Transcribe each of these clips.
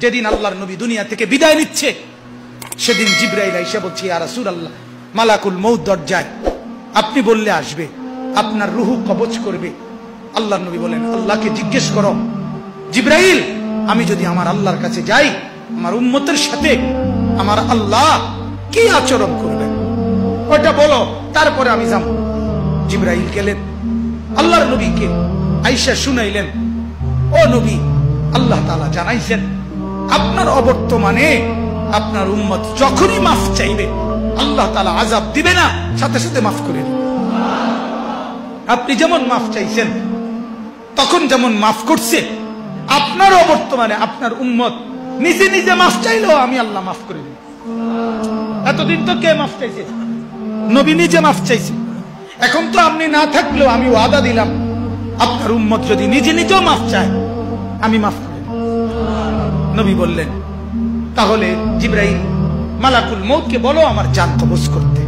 যেদিন আল্লাহর নবী দুনিয়া থেকে বিদায় নিচ্ছে, সেদিন জিবরাইল আইসা বলছে, ইয়া রাসূলুল্লাহ, মালাকুল মউত দরজায়, আপনি বললে আসবে, আপনার রূহ কবজ করবে। আল্লাহর নবী বলেন, আল্লাহকে জিজ্ঞেস করো জিবরাইল, আমি যদি আমার আল্লাহর কাছে যাই, আমার উম্মতের সাথে আমার আল্লাহ কি আচরণ করবেন, ওটা বলো, তারপরে আমি যাব। জিবরাইল গেলেন, আল্লাহর নবীকে আয়েশা শুনাইলেন, ও নবী, আল্লাহ তাআলা জানাইছেন আপনার অবর্তমানে আপনার উম্মত যখনই মাফ চাইবে, আল্লাহ তাআলা আযাব দিবে না, সাথে সাথে মাফ করে দিবে। আপনি যেমন মাফ চাইছেন, তখন যেমন মাফ করছে, আপনার অবর্তমানে আপনার উম্মত নিজে নিজে মাফ চাইলেও আমি আল্লাহ মাফ করে দিই। এতদিন তো কে মাফ চাইছে? নবী নিজে মাফ চাইছে। এখন তো আপনি না থাকলেও আমি ওয়াদা দিলাম, আপনার উম্মত যদি নিজে নিজেও মাফ চায়, আমি মাফ করে দিই। নবী বললেন, তাহলে জিবরাইল, মালাকুল মউতকে বলো আমার জান কবজ করতে।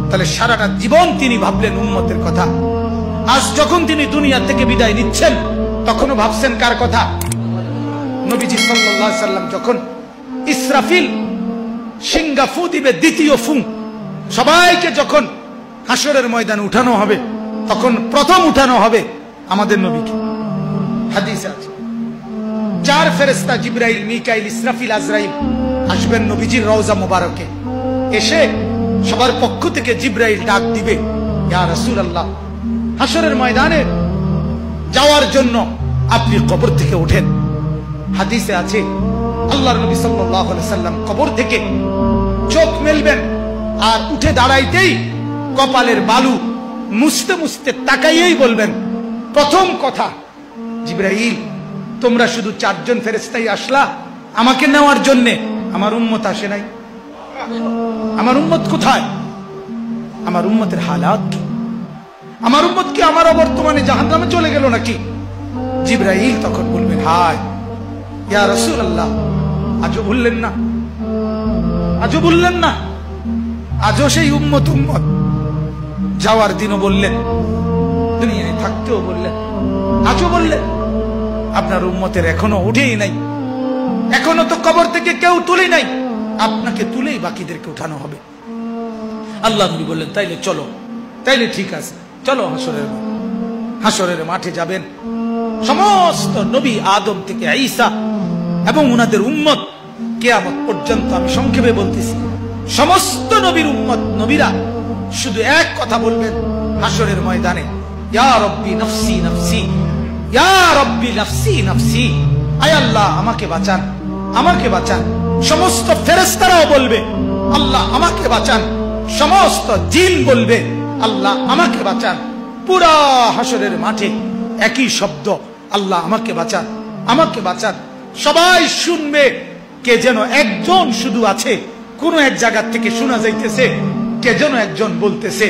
তাহলে সারাটা জীবন তিনি ভাবলেন উম্মতের কথা। আজ যখন তিনি দুনিয়া থেকে বিদায় নিচ্ছেন, তখনও ভাবছেন কার কথা? নবীজি সাল্লাল্লাহু আলাইহি সাল্লাম যখন ইসরাফিল সিংহা ফু দিবে, দ্বিতীয় ফু, সবাইকে যখন হাসরের ময়দানে উঠানো হবে, তখন প্রথম উঠানো হবে আমাদের নবীকে। হাদিসে আছে 4 ফেরেশতা জিবরাইল, মিকাইল, ইসরাফিল, আজরাইল আসবেন নবীজির রওজা মুবারকে। এসে সবার পক্ষ থেকে জিবরাইল ডাক দিবে, ইয়া রাসূলুল্লাহ, হাসরের ময়দানে যাওয়ার জন্য আপনি কবর থেকে ওঠেন। হাদিসে আছে আল্লাহর নবী সাল্লাল্লাহু আলাইহি সাল্লাম কবর থেকে চোখ মেলবেন, আর উঠে দাঁড়াইতেই কপালের বালু মুছতে মুছতে তাকাইয়েই বলবেন, প্রথম কথা, জিবরাইল, তোমরা শুধু 4 জন ফেরেশতাই আসলা আমাকে নেওয়ার জন্য, আমার উম্মত আসে নাই। আমার উম্মত কোথায়? আমার উম্মতের হালাত কি? আমার উম্মত কি আমার বর্তমানে জাহান্নামে চলে গেল নাকি? জিবরাইল তখন বলবেন, হায় ইয়া রাসূলুল্লাহ, আজও বললেন না, আজও বললেন না, আজও সেই উম্মত উম্মত। যাওয়ার দিনও বললেন, দুনিয়ায় থাকতেও বললেন, আজও বললেন। আপনার উম্মতের এখনো উঠেই নাই, এখনো তো কবর থেকে কেউ তুলে নাই, আপনাকে তুলেই বাকিদেরকে উঠানো হবে। আল্লাহ নবী বললেন, তাইলে চলো, তাইলে ঠিক আছে, চলো হাসরের মাঠে যাবেন। সমস্ত নবী আদম থেকে ঈসা এবং উনাদের উম্মত কিয়ামত পর্যন্ত, আমি সংক্ষেপে বলতেছি, সমস্ত নবীর উম্মত, নবীরা শুধু এক কথা বলবেন হাসরের ময়দানে, ইয়া রব্বি নফসি নফসি, ইয়া রব্বি নফসি নফসি, আয় আল্লাহ আমাকে বাঁচান, আমাকে বাঁচান। সমস্ত ফেরেশতারাও বলবে, আল্লাহ আমাকে বাঁচান। সমস্ত জিন বলবে, আল্লাহ আমাকে বাঁচান। পুরা হাসরের মাঠে একই শব্দ, আল্লাহ আমাকে বাঁচান, আমাকে বাঁচান। সবাই শুনবে, কে যেন একজন শুধু আছে, কোন এক জায়গা থেকে শোনা যাইতেছে, কে যেন একজন বলতেছে,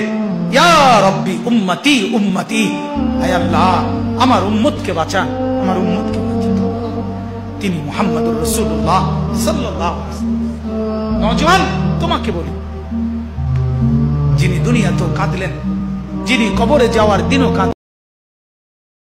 ইয়া রব্বি উম্মতি উম্মতি, আয় আল্লাহ আমার উম্মতকে বাঁচান, আমার উম্মতকে বাঁচান। তিনি মুহাম্মদুর রাসূলুল্লাহ সাল্লাল্লাহু আলাইহি ওয়াসাল্লাম। নওজোয়ান, তোমাকে বলি, যিনি দুনিয়াতেও কাঁদলেন, যিনি কবরে যাওয়ার দিনও কাঁদলেন,